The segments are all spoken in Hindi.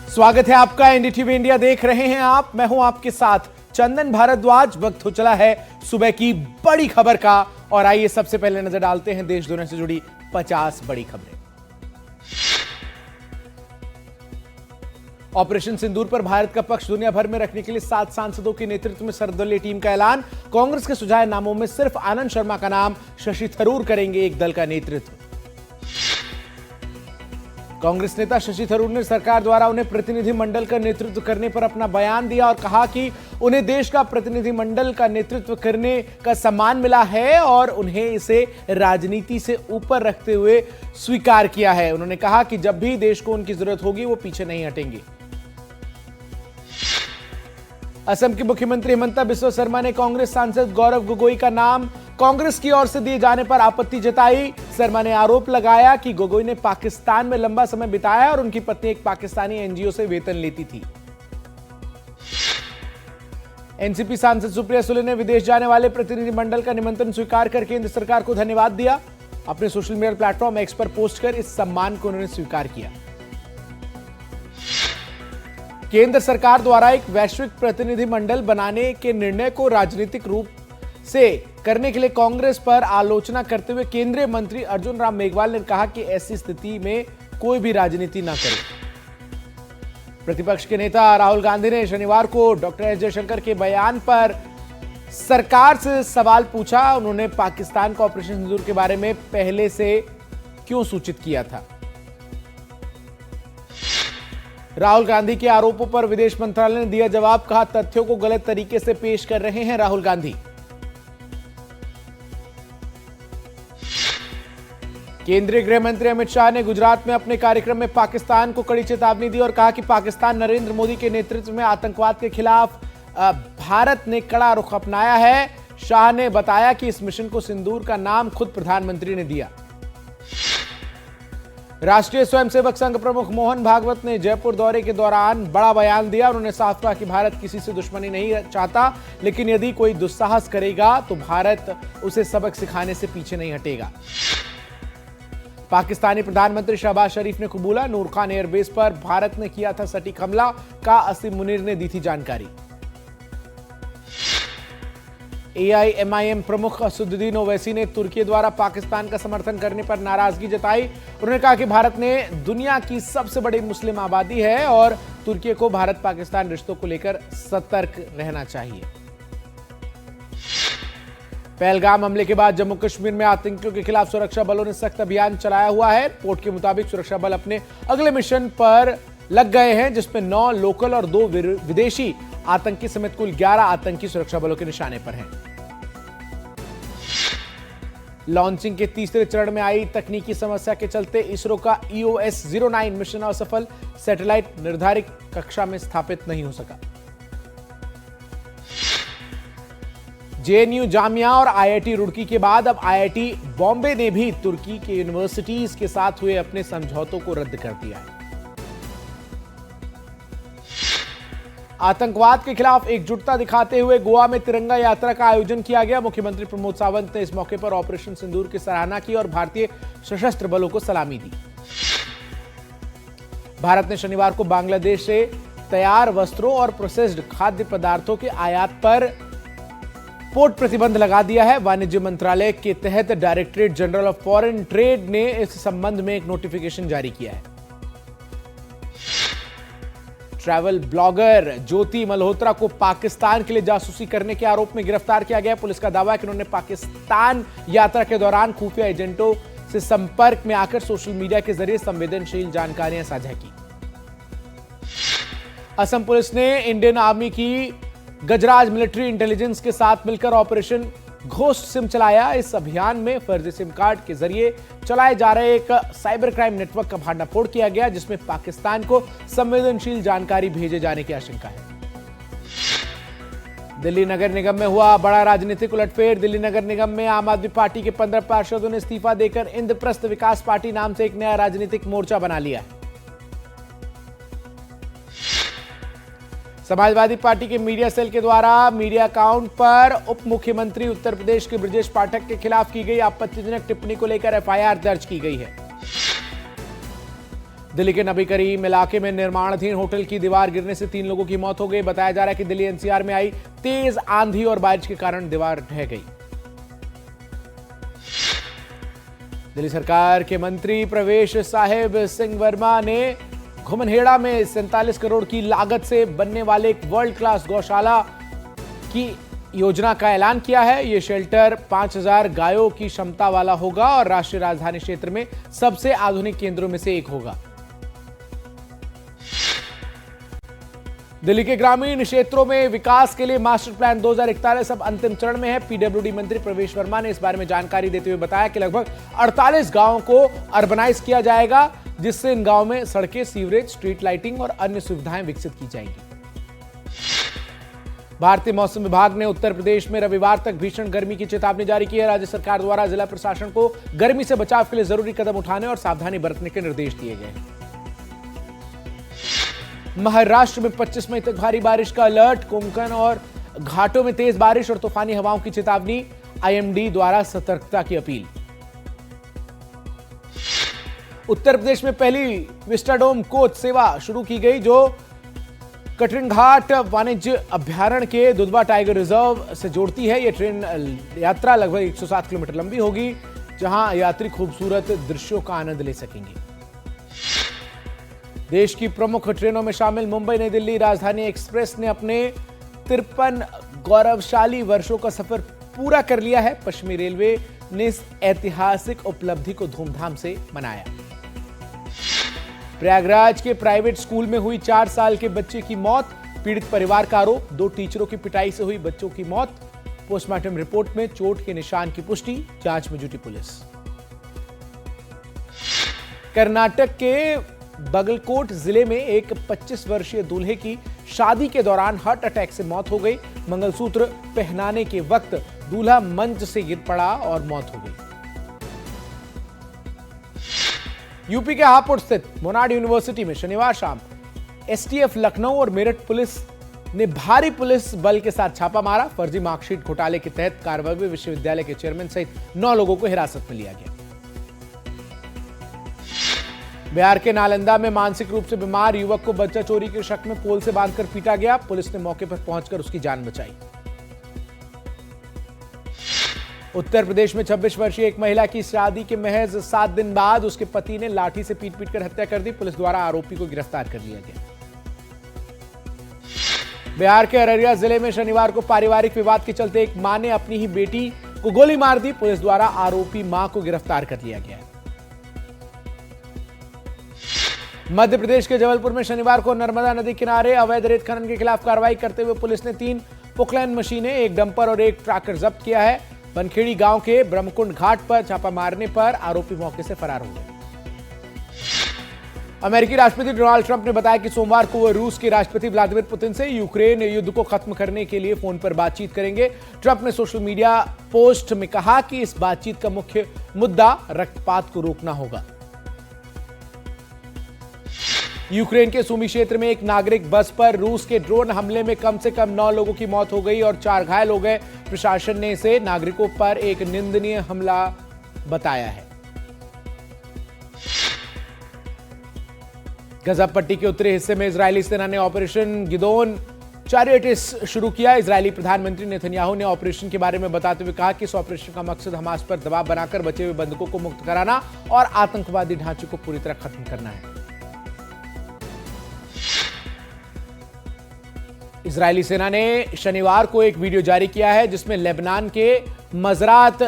स्वागत है आपका। एनडीटीवी इंडिया देख रहे हैं आप। मैं हूं आपके साथ चंदन भारद्वाज। वक्त हो चला है सुबह की बड़ी खबर का और आइए सबसे पहले नजर डालते हैं देश दुनिया से जुड़ी 50 बड़ी खबरें। ऑपरेशन सिंदूर पर भारत का पक्ष दुनिया भर में रखने के लिए 7 सांसदों के नेतृत्व में सर्वदलीय टीम का ऐलान। कांग्रेस के सुझाए नामों में सिर्फ आनंद शर्मा का नाम, शशि थरूर करेंगे एक दल का नेतृत्व। कांग्रेस नेता शशि थरूर ने सरकार द्वारा उन्हें प्रतिनिधिमंडल का नेतृत्व करने पर अपना बयान दिया और कहा कि उन्हें देश का प्रतिनिधिमंडल का नेतृत्व करने का सम्मान मिला है और उन्हें इसे राजनीति से ऊपर रखते हुए स्वीकार किया है। उन्होंने कहा कि जब भी देश को उनकी जरूरत होगी वो पीछे नहीं हटेंगे। असम के मुख्यमंत्री हिमंता बिस्वा शर्मा ने कांग्रेस सांसद गौरव गोगोई का नाम कांग्रेस की ओर से दिए जाने पर आपत्ति जताई। शर्मा ने आरोप लगाया कि गोगोई ने पाकिस्तान में लंबा समय बिताया और उनकी पत्नी एक पाकिस्तानी एनजीओ से वेतन लेती थी। एनसीपी सांसद सुप्रिया सुले ने विदेश जाने वाले प्रतिनिधिमंडल का निमंत्रण स्वीकार कर केंद्र सरकार को धन्यवाद दिया। अपने सोशल मीडिया प्लेटफॉर्म एक्स पर पोस्ट कर इस सम्मान को उन्होंने स्वीकार किया। केंद्र सरकार द्वारा एक वैश्विक प्रतिनिधिमंडल बनाने के निर्णय को राजनीतिक रूप से करने के लिए कांग्रेस पर आलोचना करते हुए केंद्रीय मंत्री अर्जुन राम मेघवाल ने कहा कि ऐसी स्थिति में कोई भी राजनीति ना करे। प्रतिपक्ष के नेता राहुल गांधी ने शनिवार को डॉक्टर एस जयशंकर के बयान पर सरकार से सवाल पूछा। उन्होंने पाकिस्तान को ऑपरेशन सिंदूर के बारे में पहले से क्यों सूचित किया था। राहुल गांधी के आरोपों पर विदेश मंत्रालय ने दिया जवाब। कहा तथ्यों को गलत तरीके से पेश कर रहे हैं राहुल गांधी। केंद्रीय गृह मंत्री अमित शाह ने गुजरात में अपने कार्यक्रम में पाकिस्तान को कड़ी चेतावनी दी और कहा कि पाकिस्तान नरेंद्र मोदी के नेतृत्व में आतंकवाद के खिलाफ भारत ने कड़ा रुख अपनाया है। शाह ने बताया कि इस मिशन को सिंदूर का नाम खुद प्रधानमंत्री ने दिया। राष्ट्रीय स्वयंसेवक संघ प्रमुख मोहन भागवत ने जयपुर दौरे के दौरान बड़ा बयान दिया। उन्होंने साफ कहा कि भारत किसी से दुश्मनी नहीं चाहता, लेकिन यदि कोई दुस्साहस करेगा तो भारत उसे सबक सिखाने से पीछे नहीं हटेगा। पाकिस्तानी प्रधानमंत्री शहबाज शरीफ ने कबूला नूर खान एयरबेस पर भारत ने किया था सटीक हमला का। असीम मुनीर ने दी थी जानकारी। एआईएमआईएम प्रमुख असदुद्दीन ओवैसी ने तुर्की द्वारा पाकिस्तान का समर्थन करने पर नाराजगी जताई। उन्होंने कहा कि भारत ने दुनिया की सबसे बड़ी मुस्लिम आबादी है और तुर्की को भारत पाकिस्तान रिश्तों को लेकर सतर्क रहना चाहिए। पहलगाम हमले के बाद जम्मू कश्मीर में आतंकियों के खिलाफ सुरक्षा बलों ने सख्त अभियान चलाया हुआ है। रिपोर्ट के मुताबिक सुरक्षा बल अपने अगले मिशन पर लग गए हैं, जिसमें 9 लोकल और 2 विदेशी आतंकी समेत कुल 11 आतंकी सुरक्षा बलों के निशाने पर हैं। लॉन्चिंग के तीसरे चरण में आई तकनीकी समस्या के चलते इसरो का EOS-09 मिशन असफल। सैटेलाइट निर्धारित कक्षा में स्थापित नहीं हो सका। जेएनयू जामिया और आईआईटी रुड़की के बाद अब आईआईटी बॉम्बे ने भी तुर्की के यूनिवर्सिटीज के साथ हुए अपने समझौतों को रद्द कर दिया है। आतंकवाद के खिलाफ एकजुटता दिखाते हुए गोवा में तिरंगा यात्रा का आयोजन किया गया। मुख्यमंत्री प्रमोद सावंत ने इस मौके पर ऑपरेशन सिंदूर की सराहना की और भारतीय सशस्त्र बलों को सलामी दी। भारत ने शनिवार को बांग्लादेश से तैयार वस्त्रों और प्रोसेस्ड खाद्य पदार्थों के आयात पर पोर्ट प्रतिबंध लगा दिया है। वाणिज्य मंत्रालय के तहत directorate general of foreign trade ने इस संबंध में एक नोटिफिकेशन जारी किया है। ट्रैवल ब्लॉगर ज्योति मल्होत्रा को पाकिस्तान के लिए जासूसी करने के आरोप में गिरफ्तार किया गया। पुलिस का दावा है कि उन्होंने पाकिस्तान यात्रा के दौरान खुफिया एजेंटों से संपर्क में आकर सोशल मीडिया के जरिए संवेदनशील जानकारियां साझा की। असम पुलिस ने इंडियन आर्मी की गजराज मिलिट्री इंटेलिजेंस के साथ मिलकर ऑपरेशन घोस्ट सिम चलाया। इस अभियान में फर्जी सिम कार्ड के जरिए चलाए जा रहे एक साइबर क्राइम नेटवर्क का भांडाफोड़ किया गया, जिसमें पाकिस्तान को संवेदनशील जानकारी भेजे जाने की आशंका है। दिल्ली नगर निगम में हुआ बड़ा राजनीतिक उलटफेर। दिल्ली नगर निगम में आम आदमी पार्टी के 15 पार्षदों ने इस्तीफा देकर इंद्रप्रस्थ विकास पार्टी नाम से एक नया राजनीतिक मोर्चा बना लिया है। समाजवादी पार्टी के मीडिया सेल के द्वारा मीडिया अकाउंट पर उप मुख्यमंत्री उत्तर प्रदेश के ब्रजेश पाठक के खिलाफ की गई आपत्तिजनक टिप्पणी को लेकर एफआईआर दर्ज की गई है। दिल्ली के नबी करीम इलाके में निर्माणाधीन होटल की दीवार गिरने से 3 लोगों की मौत हो गई। बताया जा रहा है कि दिल्ली एनसीआर में आई तेज आंधी और बारिश के कारण दीवार ढह गई। दिल्ली सरकार के मंत्री प्रवेश साहिब सिंह वर्मा ने घुमनहेड़ा में 47 करोड़ की लागत से बनने वाले एक वर्ल्ड क्लास गौशाला की योजना का ऐलान किया है। यह शेल्टर 5000 गायों की क्षमता वाला होगा और राष्ट्रीय राजधानी क्षेत्र में सबसे आधुनिक केंद्रों में से एक होगा। दिल्ली के ग्रामीण क्षेत्रों में विकास के लिए मास्टर प्लान 2041 अब अंतिम चरण में है। पीडब्ल्यूडी मंत्री प्रवेश वर्मा ने इस बारे में जानकारी देते हुए बताया कि लगभग 48 गांवों को अर्बनाइज किया जाएगा, जिससे इन गांवों में सड़कें, सीवरेज, स्ट्रीट लाइटिंग और अन्य सुविधाएं विकसित की जाएंगी। भारतीय मौसम विभाग ने उत्तर प्रदेश में रविवार तक भीषण गर्मी की चेतावनी जारी की है। राज्य सरकार द्वारा जिला प्रशासन को गर्मी से बचाव के लिए जरूरी कदम उठाने और सावधानी बरतने के निर्देश दिए गए हैं। महाराष्ट्र में 25 मई तक भारी बारिश का अलर्ट। कोंकण और घाटों में तेज बारिश और तूफानी हवाओं की चेतावनी। आईएमडी द्वारा सतर्कता की अपील। उत्तर प्रदेश में पहली विस्टाडोम कोच सेवा शुरू की गई, जो कटरीन घाट वाणिज्य अभ्यारण्य के दुधवा टाइगर रिजर्व से जोड़ती है। यह ट्रेन यात्रा लगभग 107 किलोमीटर लंबी होगी, जहां यात्री खूबसूरत दृश्यों का आनंद ले सकेंगे। देश की प्रमुख ट्रेनों में शामिल मुंबई नई दिल्ली राजधानी एक्सप्रेस ने अपने 53 गौरवशाली वर्षों का सफर पूरा कर लिया है। पश्चिमी रेलवे ने इस ऐतिहासिक उपलब्धि को धूमधाम से मनाया। प्रयागराज के प्राइवेट स्कूल में हुई 4 साल के बच्चे की मौत। पीड़ित परिवार का आरोप, 2 टीचरों की पिटाई से हुई बच्चों की मौत। पोस्टमार्टम रिपोर्ट में चोट के निशान की पुष्टि, जांच में जुटी पुलिस। कर्नाटक के बागलकोट जिले में एक 25 वर्षीय दूल्हे की शादी के दौरान हार्ट अटैक से मौत हो गई। मंगलसूत्र पहनाने के वक्त दूल्हा मंच से गिर पड़ा और मौत हो गई। यूपी के हापुड़ स्थित मोनाड यूनिवर्सिटी में शनिवार शाम एसटीएफ लखनऊ और मेरठ पुलिस ने भारी पुलिस बल के साथ छापा मारा। फर्जी मार्कशीट घोटाले के तहत कारवाई विश्वविद्यालय के चेयरमैन सहित 9 लोगों को हिरासत में लिया गया। बिहार के नालंदा में मानसिक रूप से बीमार युवक को बच्चा चोरी के शक में पोल से बांधकर पीटा गया। पुलिस ने मौके पर पहुंचकर उसकी जान बचाई। उत्तर प्रदेश में 26 वर्षीय एक महिला की शादी के महज 7 दिन बाद उसके पति ने लाठी से पीट कर हत्या कर दी। पुलिस द्वारा आरोपी को गिरफ्तार कर लिया गया। बिहार के अररिया जिले में शनिवार को पारिवारिक विवाद के चलते एक मां ने अपनी ही बेटी को गोली मार दी। पुलिस द्वारा आरोपी मां को गिरफ्तार कर लिया गया। मध्य प्रदेश के जबलपुर में शनिवार को नर्मदा नदी किनारे अवैध रेत खनन के खिलाफ कार्रवाई करते हुए पुलिस ने 3 पोकलैंड मशीनें, एक डंपर और एक ट्रैक्टर जब्त किया है। बनखेड़ी गांव के ब्रह्मकुंड घाट पर छापा मारने पर आरोपी मौके से फरार हो गए। अमेरिकी राष्ट्रपति डोनाल्ड ट्रंप ने बताया कि सोमवार को वह रूस के राष्ट्रपति व्लादिमीर पुतिन से यूक्रेन युद्ध को खत्म करने के लिए फोन पर बातचीत करेंगे। ट्रंप ने सोशल मीडिया पोस्ट में कहा कि इस बातचीत का मुख्य मुद्दा रक्तपात को रोकना होगा। यूक्रेन के सुमी क्षेत्र में एक नागरिक बस पर रूस के ड्रोन हमले में कम से कम 9 लोगों की मौत हो गई और 4 घायल हो गए। प्रशासन ने इसे नागरिकों पर एक निंदनीय हमला बताया है। गजा पट्टी के उत्तरी हिस्से में इजरायली सेना ने ऑपरेशन गिदोन चैरियट्स शुरू किया। इजरायली प्रधानमंत्री नेतन्याहू ने ऑपरेशन के बारे में बताते हुए कहा कि इस ऑपरेशन का मकसद हमास पर दबाव बनाकर बचे हुए बंधकों को मुक्त कराना और आतंकवादी ढांचे को पूरी तरह खत्म करना है। इजरायली सेना ने शनिवार को एक वीडियो जारी किया है जिसमें लेबनान के मजरात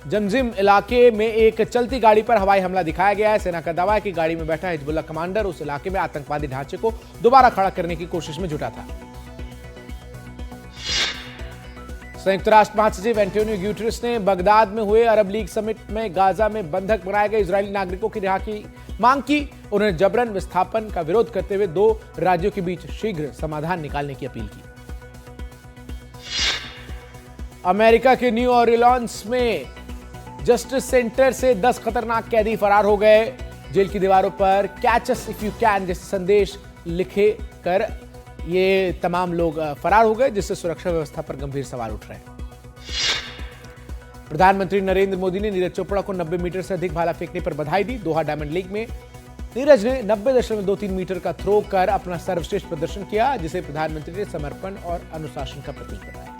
जमजिम इलाके में एक चलती गाड़ी पर हवाई हमला दिखाया गया है। सेना का दावा है कि गाड़ी में बैठा हिजबुल्लाह कमांडर उस इलाके में आतंकवादी ढांचे को दोबारा खड़ा करने की कोशिश में जुटा था। संयुक्त राष्ट्र महासचिव एंटोनियो ग्यूटेरेस ने बगदाद में हुए अरब लीग समिट में गाजा में बंधक बनाए गए इजरायली नागरिकों की रिहा की मांग की। उन्होंने जबरन विस्थापन का विरोध करते हुए 2 राज्यों के बीच शीघ्र समाधान निकालने की अपील की। अमेरिका के न्यू ऑरलियंस में जस्टिस सेंटर से 10 खतरनाक कैदी फरार हो गए। जेल की दीवारों पर catch us if you can जैसे संदेश लिखे कर ये तमाम लोग फरार हो गए, जिससे सुरक्षा व्यवस्था पर गंभीर सवाल उठ रहे हैं। प्रधानमंत्री नरेंद्र मोदी ने नीरज चोपड़ा को 90 मीटर से अधिक भाला फेंकने पर बधाई दी। दोहा डायमंड लीग में नीरज ने 90.23 मीटर का थ्रो कर अपना सर्वश्रेष्ठ प्रदर्शन किया, जिसे प्रधानमंत्री ने समर्पण और अनुशासन का प्रतीक बताया।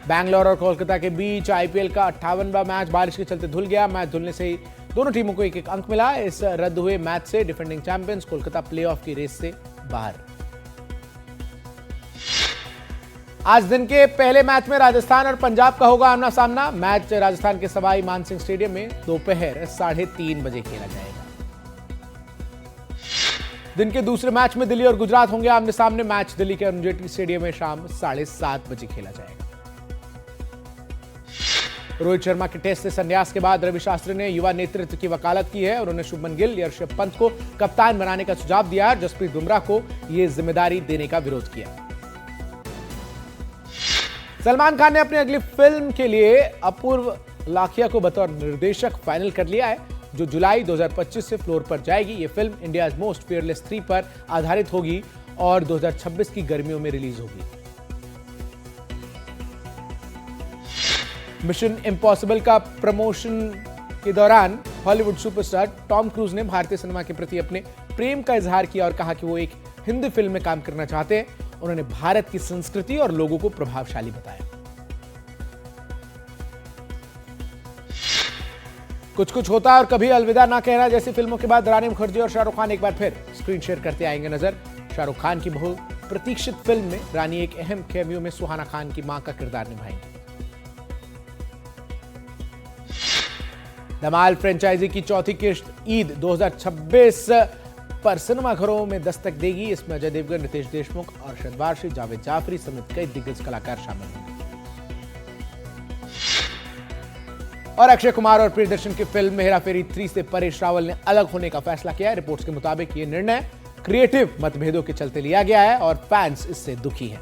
बैंगलोर और कोलकाता के बीच आईपीएल का 58वां मैच बारिश के चलते धुल गया। मैच धुलने से ही दोनों टीमों को एक एक अंक मिला। इस रद्द हुए मैच से डिफेंडिंग चैंपियंस कोलकाता प्लेऑफ की रेस से बाहर। आज दिन के पहले मैच में राजस्थान और पंजाब का होगा आमना सामना। मैच राजस्थान के सवाई मानसिंह स्टेडियम में दोपहर 3:30 बजे खेला जाएगा। दिन के दूसरे मैच में दिल्ली और गुजरात होंगे आमने सामने। मैच दिल्ली के अरुण जेटली स्टेडियम में शाम 7:30 बजे खेला जाएगा। रोहित शर्मा के टेस्ट से संन्यास के बाद रवि शास्त्री ने युवा नेतृत्व की वकालत की है। उन्होंने शुभमन गिल या ऋषभ पंत को कप्तान बनाने का सुझाव दिया है। जसप्रीत बुमराह को यह जिम्मेदारी देने का विरोध किया। सलमान खान ने अपनी अगली फिल्म के लिए अपूर्व लाखिया को बतौर निर्देशक फाइनल कर लिया है, जो जुलाई 2025 से फ्लोर पर जाएगी। यह फिल्म इंडियाज मोस्ट फियरलेस 3 पर आधारित होगी और 2026 की गर्मियों में रिलीज होगी। मिशन इम्पॉसिबल का प्रमोशन के दौरान हॉलीवुड सुपरस्टार टॉम क्रूज ने भारतीय सिनेमा के प्रति अपने प्रेम का इजहार किया और कहा कि वो एक हिंदी फिल्म में काम करना चाहते हैं। उन्होंने भारत की संस्कृति और लोगों को प्रभावशाली बताया। कुछ कुछ होता और कभी अलविदा ना कहना जैसी फिल्मों के बाद रानी मुखर्जी और शाहरुख खान एक बार फिर स्क्रीन शेयर करते आएंगे नजर। शाहरुख खान की बहु प्रतीक्षित फिल्म में रानी एक अहम कैमियो में सुहाना खान की मां का किरदार निभाएंगी। धमाल फ्रेंचाइजी की चौथी किश्त ईद 2026 पर सिनेमाघरों में दस्तक देगी। इसमें अजय देवगन, रितेश देशमुख और शहबाज जावेद जाफरी समेत कई दिग्गज कलाकार शामिल होंगे। और अक्षय कुमार और प्रियदर्शन की फिल्म हेरा फेरी 3 से परेश रावल ने अलग होने का फैसला किया है। रिपोर्ट्स के मुताबिक यह निर्णय क्रिएटिव मतभेदों के चलते लिया गया है और फैंस इससे दुखी हैं।